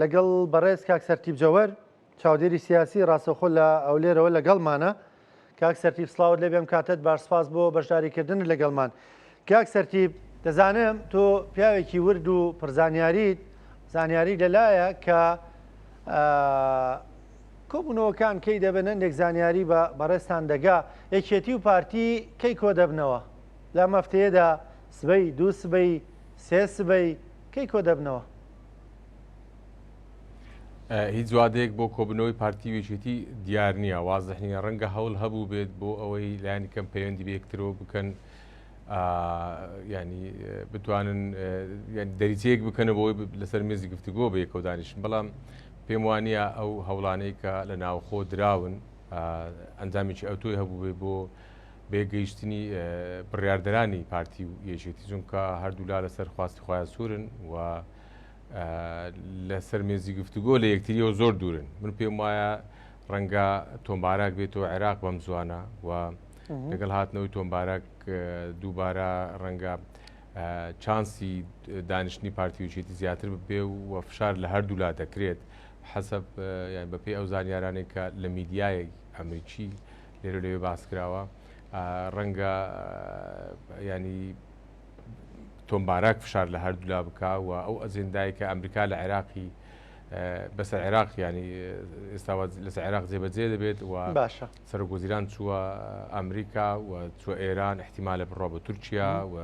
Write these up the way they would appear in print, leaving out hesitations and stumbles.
لەگەڵ بەڕێز کاک سەرتیب جەوەر چاودێری سیاسی ڕاستەوخۆ لە ئەو لێرەوە لەگەڵمانە. کاک سەرتیب سڵاوت لێ بێم، کاتت باشسپاس بۆ بەشداریکردن لەگەڵمان. کاک سەرتیب، دەزانم تۆ پیاوێکی ورد و پرزانیاریت زانیاری لەلایە کە کۆبوونەوەکان کەی دەبن هەندێک زانیاری بە بەڕێستان دەگا، یەکێتی و پارتی کەی کۆ دەبنەوە لە مەفتەیەدا سبەی دوو سبەی سێ سبەی کەی کۆ دەبنەوە؟ هیچ جوادەیەک بۆ کۆبنەوەی پارتی وێچێتی دیار نییە، وازح نییە. ڕەنگە هەوڵ هەبوو بێت بۆ ئەوەی لایەنی کەم پەیوەندی بەیەکترەوە بکەن، ینی بتوانن دەریچەیەک بکەنە بۆی لەسەر مێزی گفتوگۆ بەیەکەوە دانیشن. بەڵام پێم وانە ئەو هەوڵانەی کە لە ناوخۆ دراون ئەنجامێکی ئەوتۆی هەبوو بێ بۆ بێگەیشتنی بڕیاردەرانی پارتی و یەکێتی، چونکە هەردوولا لەسەر خواستی خۆیان سوورن و لەسەر مێزی گفتوگۆ لە یەکتریەوە زۆر دوورن. من پێم وایە ڕەنگە تۆمبارەك بێتەوە عێراق بەم زوانە و لەگەڵ هاتنەوەی تۆمبارەك دووبارە ڕەنگە چانسی دانیشتنی پارتی وێچێتی زیاتر ببێ و فشار لە هەردوولا دەکرێت حەسەب بەپێی ئەو زانیارانێک کە لە میدیایەک ئەمریکی لێرە لەوێ باس کراوە. ڕەنگە ینی تۆمبارەك فشار لە هەردوولا بکە و ئەو ئەجێندای کە ئەمریکا لە عێراقی بەسەر عێراق ینی ئێستا لەسەر عێراق جێبەجێ دەبێت و سەرۆکوەزیران چووە ئەمریکا و چووە ئێران، احتیمالە بڕۆ بە تورکیا و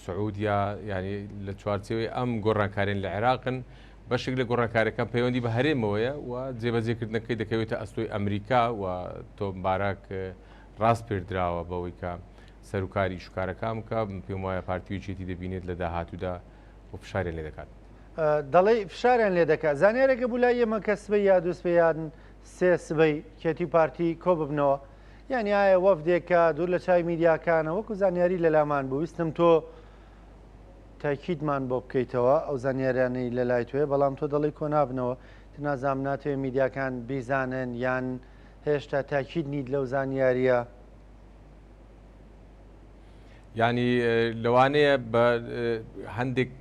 سعودیا، ینی لە چوارچێوەی ئەم گۆڕانکارێن لە عێراقن بەشێک لە گۆڕانکارەکان پەیوەندی بە هەرێمەوەیە و جێبەجێکردنەکەی دەکەوێتە ئەستۆی ئەمریکا و تۆمبارەك ڕاست پێدراوە بەوەی کە سەرکاری شوکارەکان بکە. پێم وایە پارتی وێچێتی دەبینێت لە داهاتوودا و فشاریان لێ دەکات. دەڵێ فشاریان لێ دەکات. زانیارێکە بوو لای ئێمە کە سبەی یا دوو سبەی یان سێ سبەی کێتی پارتی کۆ ببنەوە، یانی ئایا وەفدێکە دوور لە چای میدیاکانە وەکو زانیاری لەلامان بوو، ویستم تۆ تاکیدمان بۆ بکەیتەوە ئەو زانیاریانەی لە لای توێ، بەڵام تۆ دەڵی کۆ نابنەوە، نازام ناتوێت میدیاکان بیزانن یان هێشتا تاکید نیت لەو زانیاریە؟ ینی لەوانەیە بە هەندێک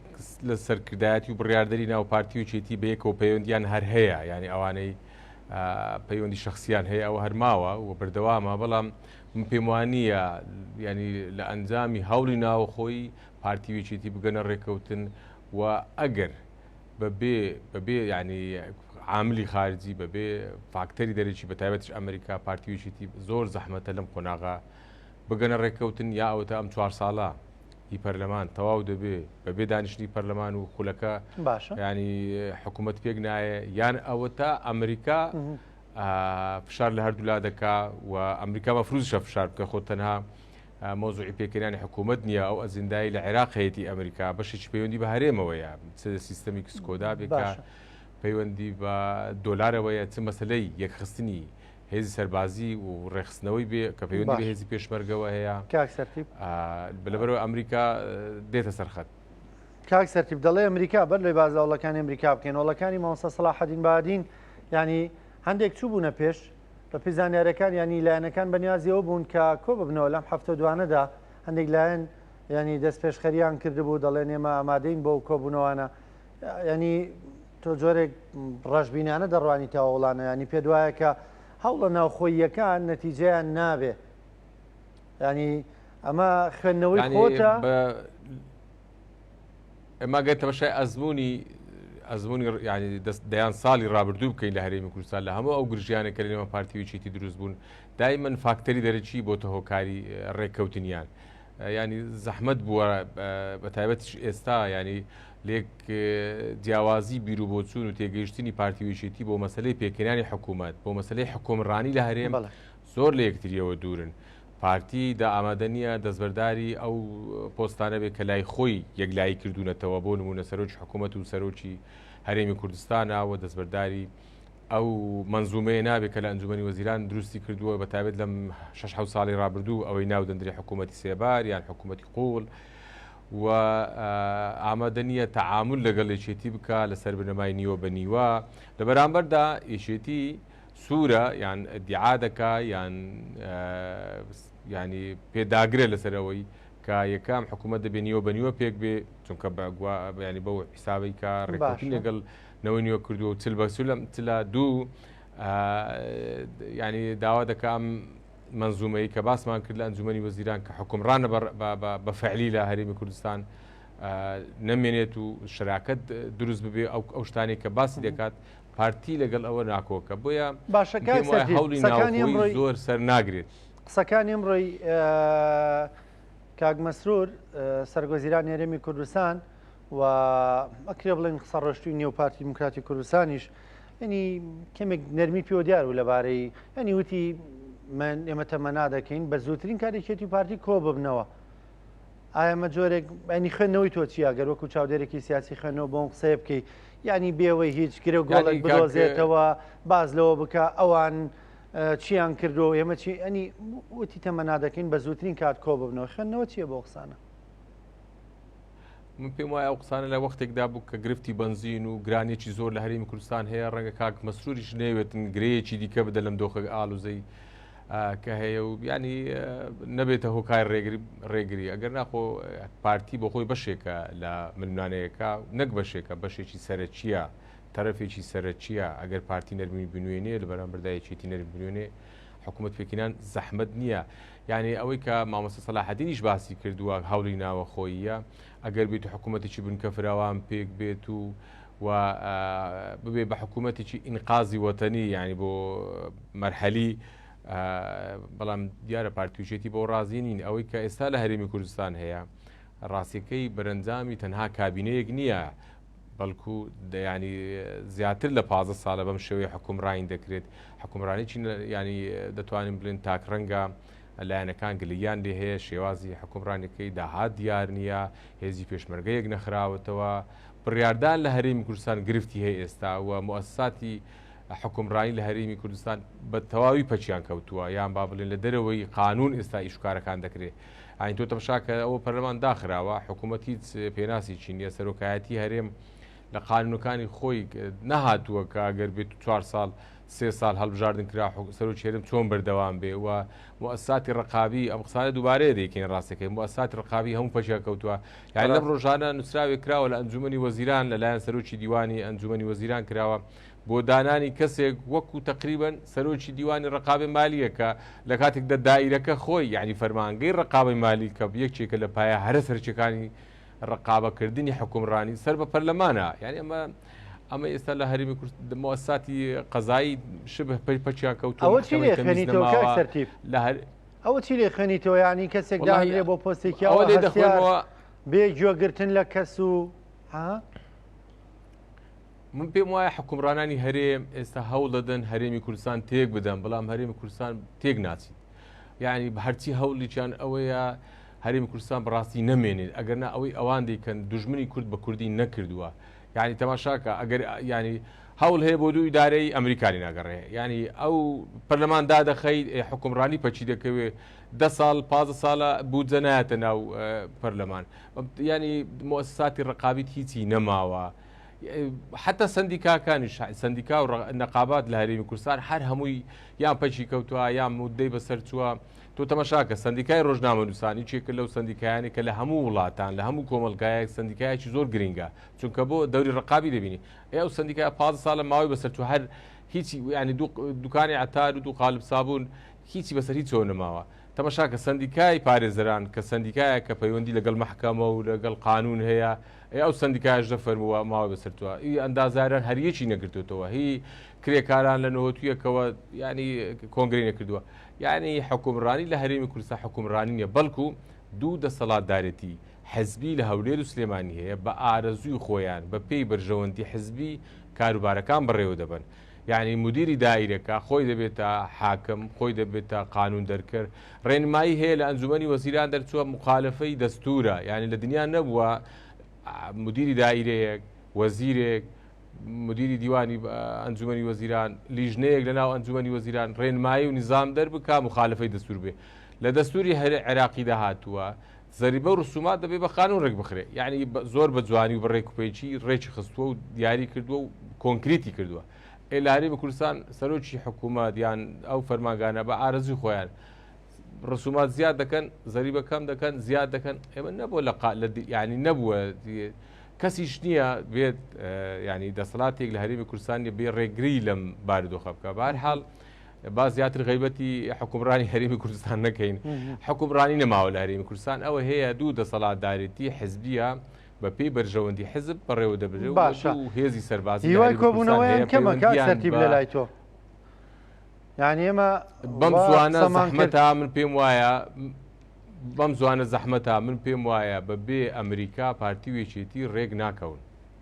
لە سەرکردایەتی و بڕیاردەری ناو پارتی وێچێتی بەیەکەوە پەیوەندیان هەر هەیە، ینی ئەوانەی پەیوەندی شخصیان هەیە ئەوە هەرماوە و بەردەوامە. بەڵام من پێم وانییە ینی لە ئەنجامی هەوڵی ناوخۆی پارتی وێچێتی بگەنە ڕێکەوتن و ئەگەر بەبێ ینی عاملی خارجی بەبێ فاکتەری دەرەکی بەتایبەتش ئەمریکا پارتی وێچێتی زۆر زەحمەتە لەم قۆناغا بگەنە ڕێکەوتن، یا ئەوەتە ئەم 4 ساڵە هی پەرلەمان تەواو دەبێ بەبێ دانیشتنی پەرلەمان و خولەکە ینی حکوومەت پێک نایە، یان ئەوەتە ئەمریکا فشار لە هەردوولا دەکا و ئەمریکا مەفروضشە فشار بکە خۆ تەنها مۆزوعی پێکردنی حکوومەت نییە. ئەو ئەجندای لە عێراق هەیەی ئەمریکا بەشێکی پەیوەندی بە هەرێمەوەیە، سیستەمی کسکۆدا بێکە پەیوەندی بە دۆلارەوەیە، چ مەسلەی یەکخستنی هێزی سەربازی و ڕێخستنەوەی بێ کە پەیوەندی بە هێزی پێشمەرگەوە هەیە. کاک سەرتیب لەبەرەوە ئەمریکا دێتە سەرخەت. کاک سەرتیب دەڵێ ئەمریکا بەر لێ بازاوڵەکانی ئەمریکا بکەین، وڵەکانی مامۆستا سەلاحەدین بادین ینی هەندێک چوو بوونە پێش بە پێی زانیاریەکان ینی لایەنەکان بەنیازیەوە بوون کە کۆ ببنەوە لەم هەفتە دوانەدا. هەندێک لایەن ینی دەست پێشخەریان کردبوو دەڵێن ئێمە ئامادەین بۆ کۆبوونەوەوانە، ینی تۆ جۆرێک ڕەشبینانە دەڕوانی تاوە وڵانە، ینی پێ دوایە کە هەوڵە ناوخۆییەکان نەتیجەیان نابێ، ینی ئەمە خوێندنەوەی خۆتە ئەمە گەتە بەشای ئەزمموی ینی دەیان ساڵی ڕابردوو بکەین لە هەرێمی کوردستان لە هەموو ئەو گرژیانە کە لەنێوان پارتی وێچێتی دروست بوون دایمەن فاکتەری دەرەچی بۆتە هۆکاری ڕێککەوتنیان، ینی زەحمەت بووە بەتایبەتیش ئێستا ینی لێک جیاوازی بیرروبۆچوون و تێگەیشتنی پارتی وێچێتی بۆ مەسلەی پێکردنی حکوومەت بۆ مەسلەی حکومڕانی لە هەرێم زۆر لە یەکتریەوە دوورن. پارتی دا ئامادە نییە دەستبەرداری ئەو پۆستانە بێت کە لای خۆی یەکلایی کردوونەتەوە بۆ نمونە سەرۆکی حکوومەت و سەرۆکی هەرێمی کوردستانە و دەستبەرداری ئەو منزومەیە نابێت کە لە ئەنجومەنی وەزیران دروستی کردووە بەتایبەت لەم 6 ساڵی ڕابردوو ئەوەی ناودەندری حکوومەتی سێبار یان حکوومەتی قوڵ و ئامادە نییە تەعامل لەگەڵ یەکێتی بکە لەسەر بنەمای نیوە بە نیوە. لە بەرامبەردا یەکێتی سوورە یان دیعا دەکا یان ینی پێداگرێت لەسەرەوەی کە یەکام حکوومەت دەبێنیەوە بەنیوە پێک بێ، چونکە ینی بەو حیسابی کە ڕێککەوتنی لەگەڵ نەوەی نوێ کردووە و چل بەسولم چلا دوو ینی داوا دەکە ئەم منزومەی کە باسمان کرد لە ئەنجومەنی وەزیران کە حکومڕانە بە فعلی لە هەرێمی کوردستان نەمێنێت و شراکەت دروست ببێ ئەو شتانی کە باسی دەکات پارتی لەگەڵ ئەوە ناکۆکە بۆیە هەوڵی ناوخۆی زۆر سەر ناگرێت. قسەکانی ئەمڕۆی کاک مەسرور سەرگۆزیران هەرێمی کوردستان و ئەکرێ بڵێن قسە ڕۆشتووی نێو پارتی دیموکراتی کوردستانیش ینی کەمێک نەرمی پێوە دیار و لەبارەی ینی وتی من ئێمە تەمەنا دەکەین بە زووترین کارێکێتی پارتی کۆ ببنەوە. ئایا مە جۆرێک ئەنی خوێندنەوەی تۆ چیە گەر وەکو چاودێرێکی سیاسی خوێنەوە بۆم قسەیە بکەی ینی بێەوەی هیچ گرێ و گۆڵێک بدۆزێتەوە باز لەوە بکە ئەوان چیان کردو ئێمە چی ئەنی وتی تەمەنا دەکەین بە زووترین کات کۆ ببنەوە خوێندنەوە چییە بۆ قسانە؟ من پێم وایە ئەو قسانە لە وەختێکدا بوو کە گرفتی بنزین و گرانێکی زۆر لە هەرێمی کوردستان هەیە ڕەنگە کاک مەسروریش نەوێتن گرەیەکی دیکە بدە لەم دۆخە ئاڵوزەی کە هەیە و ینی نەبێتە هۆکای ڕێگری ئەگەر ناخۆ پارتی بۆ خۆی بەشێکە لە ملمانەیەەکە نەک بەشێکە بەشێکی سەرچیە تەرەفێکی سەرچیە ئەگەر پارتی نەرمی بنوێنێ لە بەرامبەردایەکێتی نەرمی بنوێنێ حکوومەت پێکینان زەحمەت نییە. یعنی ئەوەی کە مامۆستا سەلاحەدینیش باسی کردووە هەوڵی ناوە خۆیە ئەگەر بێت و حکوومەتێکی بنکە فراوان پێک بێت و ببێ بە حکوومەتێکی ئینقازی وەتەنی ینی بۆ مەرحەلی بەڵام دیارە پارتیوچێتی بۆ ڕازی نین. ئەوەی کە ئێستا لە هەرێمی کوردستان هەیە ڕاستیەکەی بەرەنجامی تەنها کابینەیەک نییە بەڵکو ینی زیاتر لە 15 ساڵە بەم شێوەیە حکومڕانی دەکرێت. حکومڕانێکی ینی دەتوانین بڵێن تاکڕەنگە لایەنەکان گلیان لێ هەیە شێوازی حکومڕانەکەی داهات دیار نییە هێزی پێشمەرگەیەک نەخراوەتەوە بڕیاردان لە هەرێمی کوردستان گرفتی هەیە ئێستا و مؤسساتی حکومڕانی لە هەرێمی کوردستان بە تەواوی پەچیان کەوتووە یان با بڵێن لە دەرەوەی قانون ئێستا ئیشکارەکان دەکرێت. ئاین تۆ تەماشاکە ئەوە پەرلەمان داخراوە حکوومەت هیچ پێناسی چینیە سەرۆکایەتی هەرێم لە قانونەکانی خۆی نەهاتووە کە ئەگەر بێت 4 ساڵ 3 ساڵ هەڵبژاردن کرا سەرۆکی هەرێم چۆن بەردەوام بێ و مؤسساتی ڕقابی ئەم قسانە دووبارەیە دەیکەین ڕاستەکەی مؤسساتی ڕقابی هەموو پەچیا کەوتووە. یان لەم ڕۆژانە نووسراوێک کراوە لە ئەنجومەنی وەزیران لەلایەن سەرۆکی دیوانی ئەنجومەنی وەزیران کراوە بۆ دانانی کەسێک وەکو تقریبن سەرۆکی دیوانی ڕقابی مالیە کە لە کاتێکدا دائیرەکە خۆی یعنی فەرمانگەی ڕقابی مالی کە یەکێکە لە پایە هەرە سەرچەکانی ڕقابەکردنی حکومڕانی سەر بە پەرلەمانە. یعنی ئەمە ئێستا لە هەرێمی مؤسساتی قەزایی شبه پەچیان کەوتووە. ئەوە چی لێ خوێنیتەوە ینی کەسێک داهێ بۆ پۆستێکیەوە بێ گوێگرتن لە کەس و من پێم وایە حکومڕانانی هەرێم ئێستا هەوڵ دەدەن هەرێمی کوردستان تێک بدەن بەڵام هەرێمی کوردستان تێک ناچیت. یعنی هەرچی هەوڵیان ئەوەیە هەرێمی کوردستان بەڕاستی نەمێنێت ئەگەرنا ئەوەی ئەوان دەیکەن دوژمنی کورد بە کوردی نەکردووە. یعنی تەماشاکە ئەگەر ینی هەوڵ هەیە بۆ دوو ئیدارەی ئەمریکانی ناگەڕێ ینی ئەو پەرلەمان دادەخەیت حکومڕانی پەچی دەکەوێت 10 ساڵ 15 ساڵە بودجە نایەتە ناو پەرلەمان ینی مؤسساتی ڕقابیت هیچی نەماوە. حتا سندیکاکانیش سندیکا و نەقابات لە هەرێمی کوردستان هەر هەمووی یان پەچی کەوتووە یان مودەی بەسەر چووە. تۆ تەماشاکە سندیکای ڕۆژنامەنووسانی چێکە لەو سندیکایانی کە لە هەموو وڵاتان لە هەموو کۆمەلگایەک سندیکایەکی زۆر گرنگە چونکە بۆ دەوری ڕقابی دەبینی ئەو سندیکای 15 ساڵە ماوەی بەسەر تو هەر هیچی ینی دوکانی عتار و دوو قالب سابوون هیچی بەسەر هیچەوە نەماوە. تەماشاکە سندیکای پارێزەران کە سندیکایە کە پەیوەندی لەگەڵ محکەمە و لەگەڵ قانون هەیە ئەو سندیکایش دەفەرمووە ماوەی بەسەرتووە ئی ئەندازاران هەریەکی نەگرتوێتەوە هی کرێکاران لە نەهۆتویەکەوە ینی کۆنگری نەکردووە. یعنی حکومڕانی لە هەرێمی کوردستان حکومڕانی نیە بەڵکو دوو دەسەڵاتدارەتی حزبی لە هەولێر و سلێمانی هەیە بە ئارەزووی خۆیان بە پێی بەرژەوەندی حزبی کاروبارەکان بەڕێوە دەبن. یعنی مدیری دایرەکە خۆی دەبێتە حاکم خۆی دەبێتە قانون دەرکرد ڕێنمایی هەیە لە ئەنجومەنی وەزیران دەرچووە مخالفەی دەستورە یعنی لە دنیا نەبووە مدیری دایرەیەک وەزیرێک مدیری دیوانی ئەنجومەنی وەزیران لیژنەیەک لەناو ئەنجومەنی وەزیران ڕێنمایی و نظام دەربکە مخالفەی دەستور بێ. لە دەستوری عێراقی داهاتووە زەریبە و ڕسومات دەبێ بە قانون ڕێک بخرێ یعنی زۆر بە جوانی و بە ڕێکوپێکی ڕێکی خستووە و دیاری کردووە و کۆنکریتی کردووە. لە هەرێمی کوردستان سەرۆکی حکوومەت یان ئەو فەرمانگانە بە ئارەزوی خۆیان ڕسومات زیاد دەکەن زەریبە کەم دەکەن زیاد دەکەن ئێمە نەبووە ینی نەبووە کەسیش نییە بێت ینی دەسەڵاتێک لە هەرێمی کوردستانی بێ ڕێگری لەم بارودۆخە بکە بەهەرحاڵ با زیاتر غیبەتی حکومڕانی هەرێمی کوردستان نەکەین حکومڕانی نەماوە لە هەرێمی کوردستان ئەوە هەیە دوو دەسەڵاتدارێتی حزبیە بە پێی بەرژەوەندی حزب بەڕێوە دەبرێت و هێزی سەربازی هیوای کۆبوونەوەیان کەمە کاتسەرتیب لە لای تۆ یعنی ئێمە بەم زوانە زەحمەتە من پێم وایە بەم زوانە زەحمەتە من پێم وایە بەبێ ئەمریکا پارتی وێچێتی ڕێک ناکەون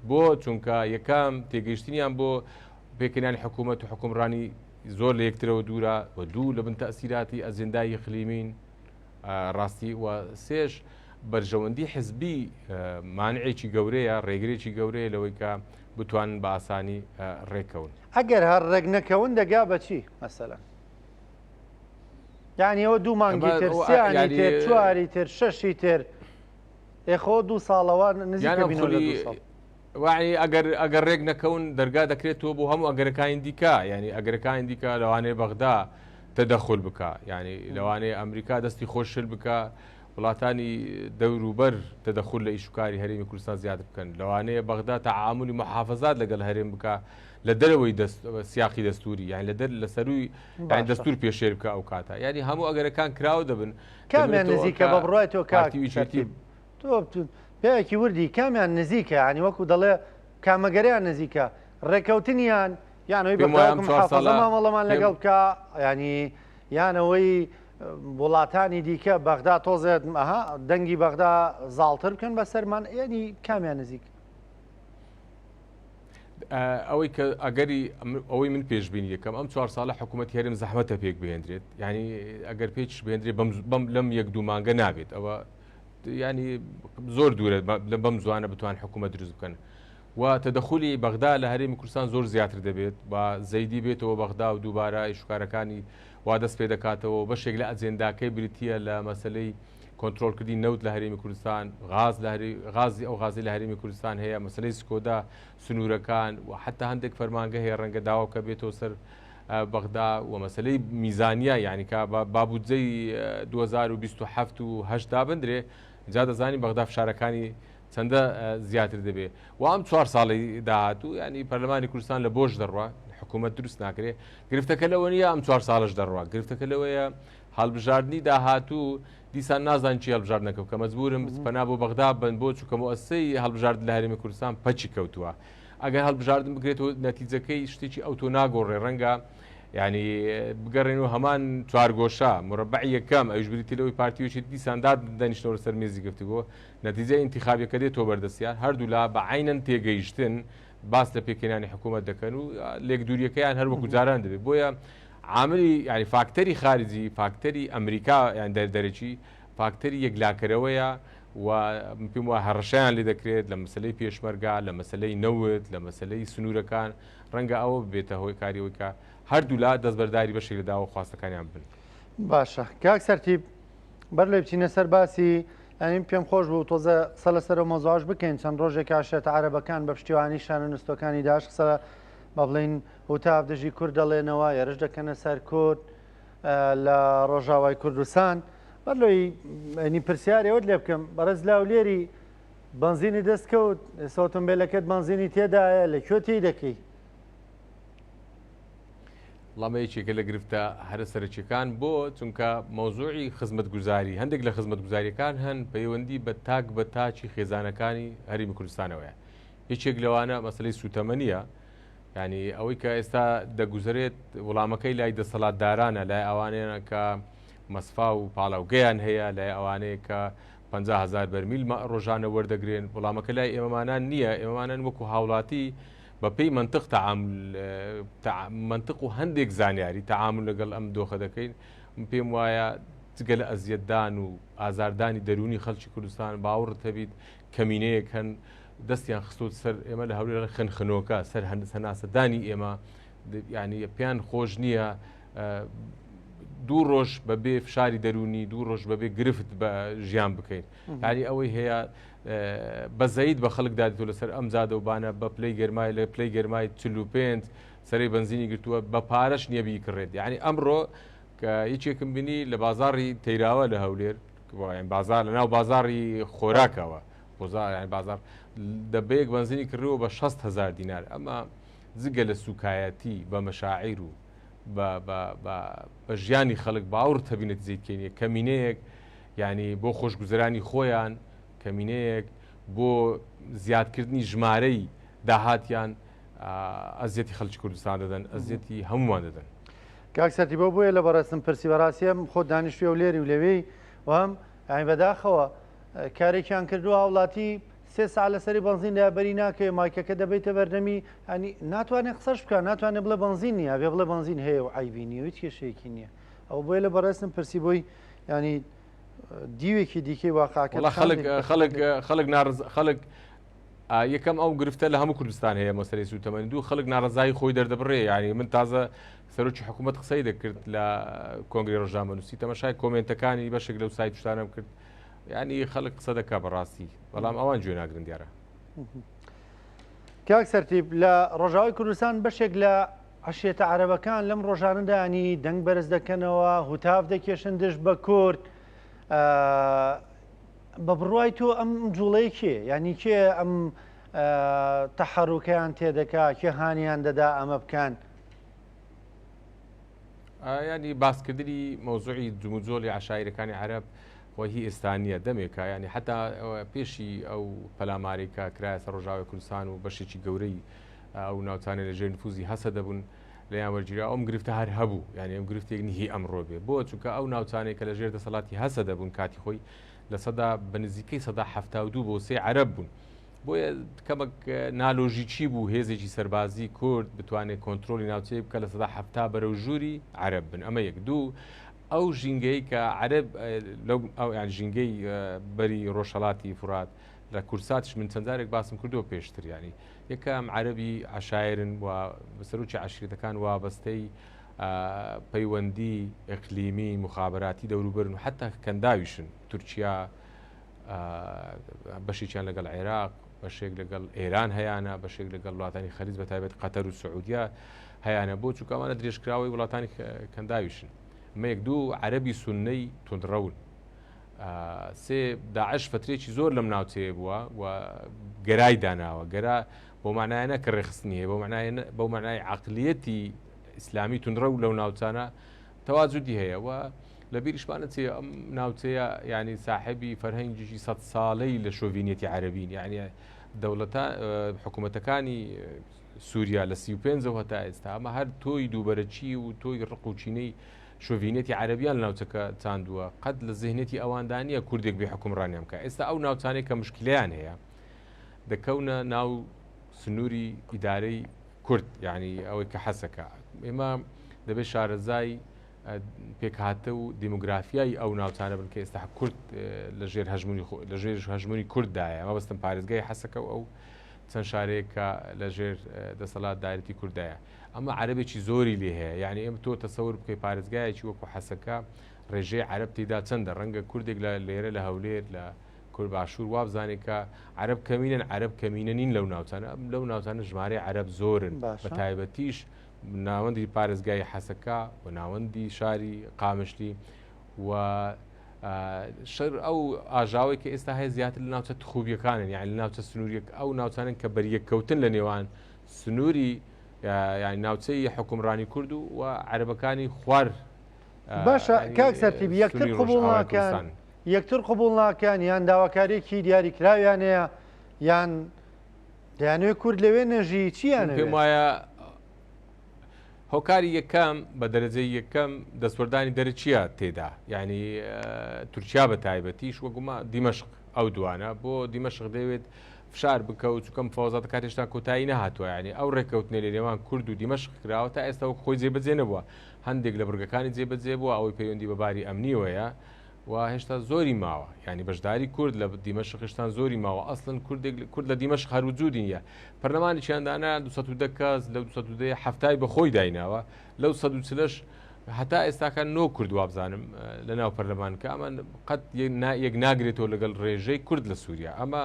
بۆ چونکە یەکەم تێگەیشتنیان بۆ پێکەنانی حکوومەت و حکومڕانی زۆر لە یەکترەوە دوورە و دوو لە بن تەسیراتی ئەجندای خلیمین ڕاستی و سێش بەرژەوەندی حزبی مانعێکی گەورەیە ڕێگرێکی گەورەیە لەوەی کە بتوانن بە ئاسانی ڕێکەون ئەگەر هەر ڕێک نەکەون دەگا بەچی مەسەلەن یعنی ئەوە دوو مانگی تر سیانی تر چواری تر شەشی تر ئێخۆ دوو ساڵەوە نزیکە بینەوە لە دوو ساڵ وای ئەگەر ڕێک نەکەون دەرگا دەکرێتەوە بۆ هەموو ئەگەرەکانی دیکە ینی ئەگەرەکانی دیکە لەوانەیە بەغدا تەدەخل بکە ینی لەوانەیە ئەمریکا دەستی خۆشل بکە وڵاتانی دەوروبەر تەدەخل لە ئیشوکاری هەرێمی کوردستان زیاتر بکەن لەوانەیە بەغدا تەعاملی محافەزات لەگەڵ هەرێم بکە لە دەرەوەی سیاقی دەستوری یعنی لە سەروی دەستور پێشێر بکە ئەو کاتە ینی هەموو ئەگەرەکان کراوە دەبن کامیان نزیکە بە بڕای تۆ کاتی تۆ پێیەکی وردی کامیان نزیکە ینی وەکو دەڵێ کامەگەریان نزیکە ڕێکەوتنیان یانەوەی بەماڵەمان لەگەڵ بکە ینی یانەوەی وڵاتانی دیکە بەغدا تۆزێت دەنگی بەغدا زاڵتر بکەن بەسەرمان ینی کامیان نزیک ئەوەی کە ئەگەری ئەوەی من پێشببینی یەکەم ئەم 4 ساڵە حکوومەتی هەرێم زەحمەتە پێک بهێنرێت ینی ئەگەر پێچ بهێنرێت لەم یەک دوو مانگە نابێت ئەوە ینی زۆر دوورە بەم زوانە بتوان حکوومەت دروست بکەن و تەدەخولی بەغدا لە هەرێمی کوردستان زۆر زیاتر دەبێت بە زەیدی بێتەوە بەغدا و دووبارە ئیشوکارەکانی وا دەست پێ دەکاتەوە بەشێک لە ئەجێنداکەی بریتیە لە مەسلەی کۆنتترۆلکردی نەوت لە هەرێمی کوردستان غازی ئەو غازی لە هەرێمی کوردستان هەیە مەسلەی سکۆدا سنوورەکان و حتا هەندێک فەرمانگە هەیە ڕەنگە داوا کە بێتەوە سەر بەغدا و مەسلەی میزانیا یعنیکە بابودجەی 2027 و هەشتا بندرێ جا دەزانی بەغدا فشارەکانی چەندە زیاتر دەبێت و ئەم 4 ساڵی داهاتوو ینی پەرلەمانی کوردستان لە بۆش دەڕوا حکوومەت دروست ناکرێت گرفتەکە لەوە نیە ئەم 4 ساڵش دەڕوا گرفتەکە لەوەیە هەڵبژاردننی داهاتوو دیسان نازان چی هەڵبژارد نەکەم کە مەجبورم پەنا بۆ بەغدا بن بۆ چووکە مؤسسەی هەڵبژارد لە هەرێمی کوردستان پەچی کەوتووە ئەگەر هەڵبژاردن بگرێتەوە نەتیجەکەی شتێکی ئەوتۆ ناگۆڕێ ڕەنگە ینی بگەڕێنەوە هەمان چوارگۆشە مربعی یەکەم ئەوش بریتی لەوەی پارتیوێکی دیساندار دەنیشتەوە سەر مێزی گفتوگۆ نەتیجە ئینتیخابیەکە دێتەوە بەردەستیان هەردوو لا بە عینەن تێگەیشتن باس لە پێکەنانی حکوومەت دەکەن و لێک دووریەکەیان هەر وەکو جاران دەبێت بۆیە عاملی ینی فاکتەری خارجی فاکتەری ئەمریکا یان دەرەکی فاکتەری یەکلاکەرەوەیە و پێم وایە هەڕەشەیان لێ دەکرێت لە مەسلەی پێشمەرگا لە مەسلەی نەوت لە مەسلەی سنوورەکان ڕەنگە ئەوە بێتە هۆی کاریەوەی کە هەردوو لا دەستبەرداری بەشێک لە داوە خواستەکانیان بن باشە کاک سەرتیب بەر لێ بچینە سەر باسی ئەنیم پێم خۆش بوو تۆزە سە لەسەرەوە مۆزاواش بکەین چەند ڕۆژێک کاشێتە عەرەبەکان بە پشتیوانی شانە نووسەکانی داش قسە بە بڵین وتاف دژی کورد دەڵێنەوە ێرش دەکەنە سەر کورد لە ڕۆژاوای کوردستان بەرلۆی ئەنی پرسیارەوەت لێ بکەم بەڕێز لاولێری بنزینی دەستکەوت ئۆتۆمبیلەکەت بنزینی تێدایە لەکوێ تێی دەکەی وڵامەیەکێکە لە گرفتە هەرە سەرچیەکان بۆ چونکە مۆزوعی خزمەتگوزاری هەندێک لە خزمەتگوزاریەکان هەن پەیوەندی بە تاک بە تاچی خێزانەکانی هەرێمی کوردستانەوەیە یەکێک لەوانە مەسلەی سوتەمەنیە ینی ئەوەی کە ئێستا دەگوزارێت وەڵامەکەی لای دەسەڵاتدارانە لای ئەوانەیە کە مەسفا و پاڵاوگەیان هەیە لای ئەوانەیە کە 50,000 بەرمیل ڕۆژانە وەردەگرێن وەڵامەکە لای ئێمەمانان نییە ئێمەمانان وەکو هاوڵاتی بەپێی منطق منطق و هەندێک زانیاری تەعامل لەگەڵ ئەم دۆخە دەکەین پێم وایە جگە لە ئەزیەتدان و ئازاردانی دەرونی خەڵکی کوردستان باوەڕت هەبیت کەمینەیەک هەن دەستیان خستوت سەر ئێمە لە هەولێر خنخنۆکە سەر هەناسەدانی ئێمە ینی پێیان خۆش نییە دوو ڕۆژ بەبێ فشاری دەرونی دوو ڕۆژ بەبێ گرفت بە ژیان بکەین ینی ئەوەی هەیە بەزەید بە خەڵک دادێتەوە لەسەر ئەم زادەوبانە بە پلەی گەرمای لە پلەی گەرمای 45 سەرەی بنزینی گرتووە بە پارەش نییە بیکڕێت یعنی ئەمڕۆ کە یەکێکم بینی لە بازاڕی تەیراوە لە هەولێر بازار لە ناو بازاڕی خۆراکەوە بازار دەبەیەک بنزینی کردەوە بە 600,000 دینار ئەمە جگە لە سوکایەتی بە مەشاعیر و بە ژیانی خەڵک باوەڕ تەبینێت زیدکەینیە کەمینەیەک ینی بۆ خۆشگوزەرانی خۆیان کەمینەیەک بۆ زیادکردنی ژمارەی داهاتیان ئەزیەتی خەڵکی کوردستان دەدەن ئەزیەتی هەمومان دەدەن. کاکسەتی بۆ بۆیە لە بەڕستم پرسی بەڕاستیم خۆ دانیشتوێ و لێری و لەوەی وام ئاین بەداخەوە کارێکیان کردووە وڵاتی 3 ساعت لەسەری بنزین لابەری ناکەوێ مایکەکە دەبێتە بەردەمی ئەنی ناتوانێت قسەش بکە ناتوانێت بڵێ بنزین نییە بێ بڵێ بنزین هەیە و عیبینی و هیچ کێشەیەکی نییە ئەو بۆیە لە بەڕستم پرسی بۆی ینی دیوێکی دیکەی واقعکە خەڵک یەکەم ئەو گرفتە لە هەموو کوردستان هەیە مەسەرەی سوتەمەنی دوو خەڵک ناڕزایی خۆی دەردەبڕێ ینی من تازە سەرۆکی حکوومەت قسەی دەکرد لە کۆنگری ڕۆژنامەنووسی تەماشای کۆمنتەکانی بەشێک لەو سایت شتانم کرد ینی خەڵک قسە دەکا بەڕاستی بەڵام ئەوان گوێ ناگرن دیارە. کاک سەرتیب لە ڕۆژاوای کوردستان بەشێک لە عەشیرەتە عەرەبەکان لەم ڕۆژانەدا ینی دەنگ بەرز دەکەنەوە هوتاف دەکێشن دژ بە کورد بە بڕوای تۆ ئەم جوڵەی کێ ینی کێ ئەم تەحەڕوکەیان تێدەکا کێ هانیان دەدا ئەمە بکەن؟ ینی باسکردنی مۆزوعی جموجۆلی عشایرەکانی عەرەب هی ئێستانیە دەمێکە ینی حتا پێشی ئەو پەلامارێکە کرایە سەر ڕۆژاوی کوردستان و بەشێکی گەورەی ئەو ناوچانێ لەژێر نفوزی هەسە دەبوون لەیان وەرگیرا ئەم گرفتە هەر هەبوو ینی ئەم گرفتێک نهی ئەمڕۆ بێ بۆ چونکە ئەو ناوچانێک کە لەژێر دەسەڵاتی هەسە دەبوون کاتی خۆی لە سەدا بە نزیکەی 1972 بۆ 3 عەرەب بوون بۆیە کەمێک نالۆژیکی بوو هێزێکی سەربازی کورد بتوانێت کۆنتترۆلی ناوچەی بکە لە 1970 بەرەو ژووری عەرەب بن ئەمە یەک دوو ئەو ژینگەی کە عەرەب ئەو ژینگەی بەری ڕۆژهەڵاتی فورات لە کورساتش من چەندارێک باسم کردووە پێشتر ینی یەکەم عەرەبی عەشایرن و بەسەرروکی عەشیرەتەکان وابەستەی پەیوەندی ئیقلیمی مخابراتی دەوروبەرن و حتا کەنداویشن تورکیا بەشێکیان لەگەڵ عێراق بەشێک لەگەڵ ئێران هەیەە بەشێک لەگەڵ وڵاتانی خەلیج بەتایبەت قەتەر و سعودیا هەیەە بۆ چووکەوانە درێژکراوی وڵاتانی کەنداویشن مەیەک دوو عەرەبی سوننەی تونندڕەون سێ داعش فترێکی زۆر لەم ناوچەیە بووە و گەرای داناوە گەرا بۆ معنایە کە ڕێخستنی هەیە بۆ معنای عەقلیەتی ئیسلامی تونندڕە و لەو ناوچانە تەواجودی هەیە و لە بیریشمانە چێ ئەم ناوچەیە ینی ساحبی فەرهەنگێکی 100 ساڵەی لە شۆڤینەتی عەرەبین یعنی دەوڵەتە حکوومەتەکانی سووریا لە 35 هەتا ئێستا ئەمە هەر تۆی دووبەرەچی و تۆی ڕق و چینەی شۆڤینەتی عەرەبیان لە ناوچەکە چاندووە قەت لە زیهنێتی ئەواندانیە کوردێک بێ حکومڕانیان بکە ئێستا ئەو ناوچانێک کە مشکلیان هەیە دەکەونە ناو سنووری ئیدارەی کورد یعنی ئەوەی کە حەسەکە ئێمە دەبێت شارەزای پێکهاتە و دیموگرافیای ئەو ناوچانە بن کە ئێستا کورد لە ژێر هەژمونی کورددایە ئەمە بەستم پارێزگای حەسەکە و ئەو چەند شارەیەکە لە ژێر دەسەڵات دایرەتی کوردایە ئەمە عەرەبێکی زۆری لێ هەیە یعنی ئێمە تۆ تەسەور بکەی پارێزگایەکی وەکو حەسەکە ڕێژەی عەرەب تێدا چەندە ڕەنگە کوردێک لە لێرە لە هەولێر لە کورد باشوور وابزانێت کە عەرەب کەمینن عەرەب کەمینە نین لەو ناوچانە لەو ناوچانە ژمارەی عەرەب زۆرن بە تایبەتیش ناوەندی پارێزگای حەسەکە و ناوەندی شاری قامشلی و شەر ئەو ئاژاوی کە ئێستا هەیە زیاتر لە ناوچە خوبیەکانن یعنی لە ناوچە سنووریەک ئەو ناوچانن کە بەریەککەوتن لە نێوان سنووری یعنی ناوچەی حکومڕانی کورد و عەرەبەکانی خوار باشە کاک سەرتیب یەکتر قبوڵ ناکەن یەکتر قبوڵ ناکەن یان داواکاریەکی دیاریکراویان هەیە یان دەیانوێت کورد لەوێ نەژی چیان پێم وایە هۆکاری یەکەم بە دەرەجەی یەکەم دەستوەردانی دەرەچیە تێدا یعنی تورکیا بە تایبەتیش وەگوما دیمەشق ئەو دوانە بۆ دیمەشق دەوێت فشار بکەوت چکەم فۆزات کاتێشتا کۆتایی نەهاتووە ینی ئەو ڕێکەوتنێ لە نێوان کورد و دیمەشق کراوە تا ئێستا وەک خۆی جێبەجێ نەبووە هەندێک لە بورگەکانی جێبەجێ بووە ئەوەی پەیوەندی بەباری ئەمنیوەیە و هێشتا زۆری ماوە ینی بەشداری کورد لە دیمەشق هێشتا زۆری ماوە ئەسڵن کورد لە دیمەشق هەروجودی نیە پەرلەمانێکیاندانا 200 کەس لەو 200 هەفتای بەخۆی دایناوە لەو 140ش هەتا ئێستاکان نۆ کورد وابزانم لە ناو پەرلەمانکە ئەمە قەت یەک ناگرێتەوە لەگەڵ ڕێژەی کورد لە سووریا ئەمە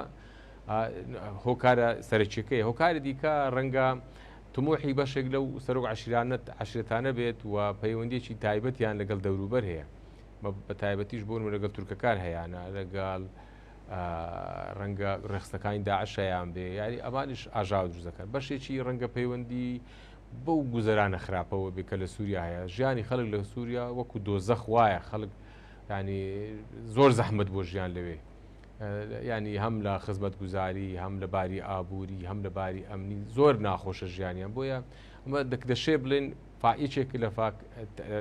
هۆکارە سەرچیەکەی هۆکاری دیکە ڕەنگە تموحی بەشێک لەو سەرۆک عەشیرەتانە بێت و پەیوەندیێکی تایبەتیان لەگەڵ دەوروبەر هەیە بە تایبەتیش بۆن لەگەڵ تورکەکان هەیەە لەگەڵ ڕەنگە ڕێخستەکانی داعشەیان بێ یاری ئەمانش ئاژاو دروست دەکەن بەشێکی ڕەنگە پەیوەندی بەو گوزەرانە خراپەوە بێ کە لە سووریا هەیە ژیانی خەڵک لە سووریا وەکو دۆزەخ وایە خەڵک ینی زۆر زەحمت بۆ ژیان لەوێ ینی هەم لە خزمەت گوزاری هەم لە باری ئابووری هەم لە باری ئەمنی زۆر ناخۆشە ژیانیان بۆیە ئەمە دەشێ بڵێن فائیچێک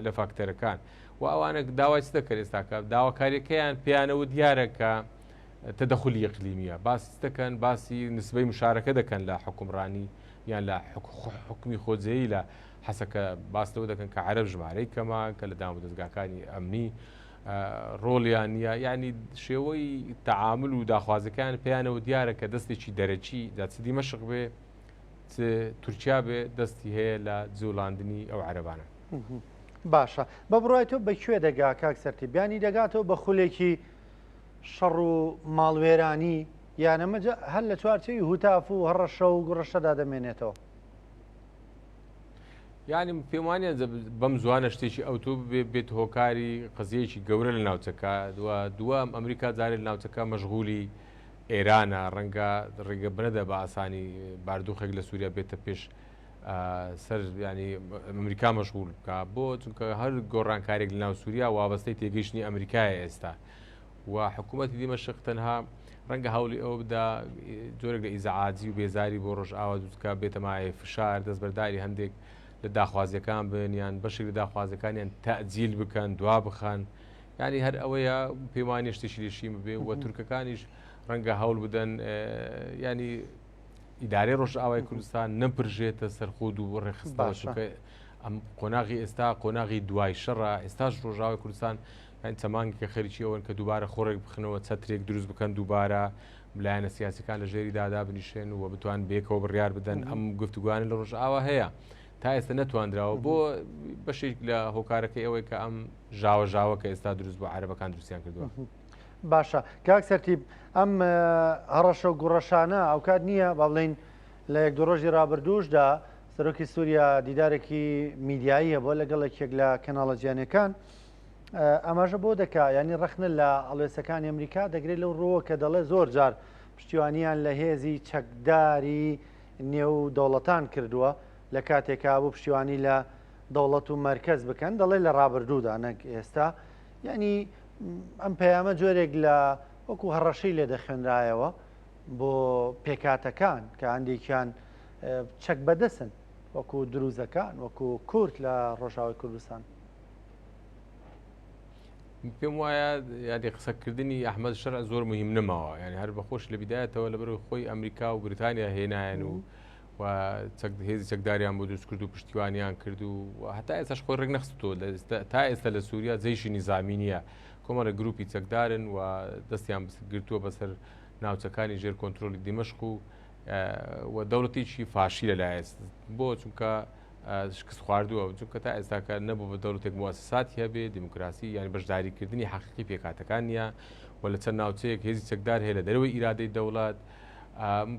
لە فاکتەرەکان و ئەوانە داوای چ دەکەن ئێستاکە داواکاریەکەیان پێیانەوە دیارەکە تەدەخولی ئیقلیمیە باسی دەکەن باسی نسبەی مشارەکە دەکەن لە حکومڕانی یان لە حکومی خۆجێیی لە حەسەکە باستەوە دەکەن کە عەرەب ژمارەی کەمە کە لە دام و دەستگاکانی ئەمنی ڕۆڵیان نییە ینی شێوەی تەعامل و داخوازەکان پێیانەوە دیارە کە دەستێکی دەرەچی داچ دیمەشق بێ تورکیا بێ دەستی هەیە لە جوڵاندنی ئەو عەرەبانە باشە بە بڕای تۆ بەکوێ دەگا کاک سەرتی بیانی دەگاتەوە بە خولێکی شەڕ و ماڵوێرانی یانەمەجە هەر لە چوارچەوی هوتاف و هەڕەشە و گڕەشەدا دەمێنێتەوە یعنی پێم وانە بەم زوانە شتێکی ئەوتۆ بێت هۆکاری قزیەکی گەورە لە ناوچەکە دووەم ئەمریکا جارێت لە ناوچەکە مەشغولی ئێرانە ڕەنگە ڕێگە بنەدە بە ئاسانی باردوخێک لە سووریا بێتە پێش سەر ینی ئەمریکا مەشغول بکە بۆ چونکە هەر گۆڕانکارێک لە ناو سووریا وابەستەی تێگەیشتنی ئەمریکایە ئێستا و حکوومەتی دیمەشق تەنها ڕەنگە هەوڵی ئەوە بدا جۆرێک لە ئیزعاجی و بێزاری بۆ ڕۆژئاوا دووتکە بێتەمایە فشار دەستبەرداری هەندێک لە داخوازیەکان بن یان بەشێک لە داخوازەکانیان تەعجیل بکەن دوا بخەن ینی هەر ئەوەیە پەیوانی شتێکی لێشیم بێ و تورکەکانیش ڕەنگە هەوڵ بدەن ینی ئیدارەی ڕۆژئاوای کوردستان نەپرژێتە سەرخۆد و ڕێخستەوە چونکە ئەم قۆناغی ئێستا قۆناغی دوای شەڕە ئێستاش ڕۆژئاوای کوردستان چەمانگی کە خەریکی ئەوەن کە دووبارە خۆڕێک بخنەوە چەترێک دروست بکەن دووبارە لایەنە سیاسەکان لە ژێری دادا بنیشێن و بتوان بێکەوە بڕیار بدەن ئەم گفتوگووانە لە ڕۆژئاوا هەیە تا ئێستا نەتواندراوە بۆ بەشێک لە هۆکارەکەی ئەوەی کە ئەم ژاوە کە ئێستا دروست بۆ عەرەبەکان دروستیان کردووە باشە کاک سەرتیب ئەم هەڕەشە و گوڕەشانە ئەو کات نییە با بڵێن لە یەک دو ڕۆژی ڕابردووشدا سەرۆکی سووریا دیدارێکی میدیاییە بۆ لەگەڵێکێک لە کەناڵە جیهانیەکان ئەماژە بۆ دەکا ینی ڕەخنە لە ئەڵێسەکانی ئەمریکا دەگرێت لەو ڕۆوە کە دەڵێ زۆر جار پشتیوانیان لە هێزی چەکداری نێو دەوڵەتان کردووە لە کاتێکا بوو پشتیوانی لە دەوڵەت و مەرکەز بکەن دەڵێ لە ڕابردوودا نەک ئێستا ینی ئەم پەیامە جۆرێک لە وەکو هەڕەشەی لێ دەخوێنرایەوە بۆ پێکاتەکان کە هەندێکیان چەک بەدەستن وەکو دروزەکان وەکو کورد لە ڕۆژاوای کوردستان پێم وایە یادی قسەکردنی ئەحمەد شەرع زۆر مهم نەماوە ینی هەر بەخۆش لە بیدایەتەوە لەبەر خۆی ئەمریکا و بریتانیا هێنایەن و هێزی چەکداریان بۆ دروست کرد و پشتیوانیان کرد و هەتا ئێستاش خۆی ڕێک نەخستۆ تا ئێستا لە سووریا جێیشی نیزامی نییە کۆمەڵە گروپی چەکدارن و دەستیان گرتووە بەسەر ناوچەکانی ژێر کۆنتترۆلی دیمەشق و دەوڵەتێکی فاشی لەلایەت بۆ چونکە شکست خواردووە چونکە تا ئێستاکە نەبوو بە دەوڵەتێک مواسساتی هەبێ دیموکراسی یعنی بەشداریکردنی حەقیقی پێکاتەکان نییە و لە چەند ناوچەیەک هێزی چەکدار هەیە لە دەرەوەی ئیرادەی دەوڵات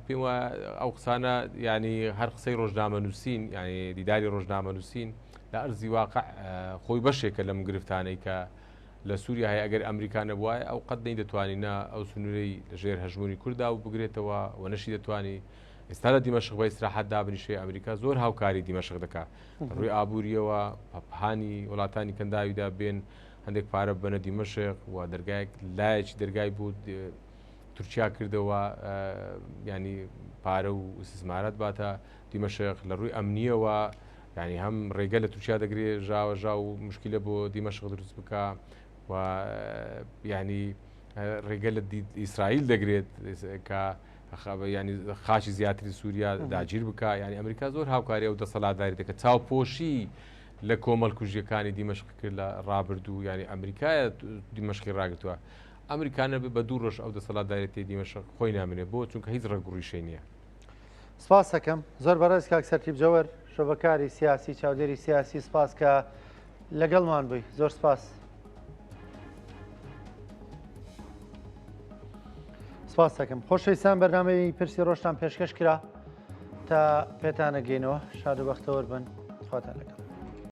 پێم وایە ئەو قسانە ینی هەر قسەی ڕۆژنامە نووسین ینی دیداری ڕۆژنامە نووسین لە ئەرزی واقع خۆی بەشێکە لەم گرفتانەی کە لە سووریا هەیە ئەگەر ئەمریکا نەبووایە ئەو قەت نەی دەتوانینە ئەو سنوورەی لەژێر هەژمونی کووردا و بگرێتەوە و نەشی دەتوانی ئێستا لە دیمەشق بە ئیستراحەت دابنیشێ ئەمریکا زۆر هاوکاری دیمەشق دەکات ڕووی ئابووریەوە پەپهانی وڵاتانی کەنداویدا بێن هەندێک پارە بنە دیمەشق و دەرگایەک لایەکی دەرگای بوو تورکیا کردەوە ینی پارە و استثمارات باتە دیمەشق لە ڕووی ئەمنیەوە ینی هەم ڕێگە لە تورکیا دەگرێت ژاوەژا و مشکلە بۆ دیمەشق دروست بکە و ینی ڕێگە لە ئیسرائیل دەگرێت کە ینی خاچی زیاتری سووریا داگیر بکە ینی ئەمریکا زۆر هاوکاری ئەو دەسەڵاتداری دەکە چاوپۆشی لە کۆمەڵ کوژیەکانی دیمەشق کرد لە ڕابردوو ینی ئەمریکایە دیمەشقی ڕاگرتووە ئەمریکانە بە دوو ڕۆژ ئەو دەسەڵاتدارێتی دیمەشق خۆی نامێنێت بۆ چونکە هیچ ڕێگوڕیشەی نییە. سپاس دەکەم زۆر بەڕێز کاک سەرتیب جەوەر شۆبەکاری سیاسی چاودێری سیاسی سپاس کە لەگەڵمان بووی زۆر سپاس. سپاس دەکەم خۆشەویستان بەرنامەی پرسی ڕۆژتان پێشکەش کرا تا پێتانە گەینەوە شاد و بەختەوەر بن خواتان لەگەڵ.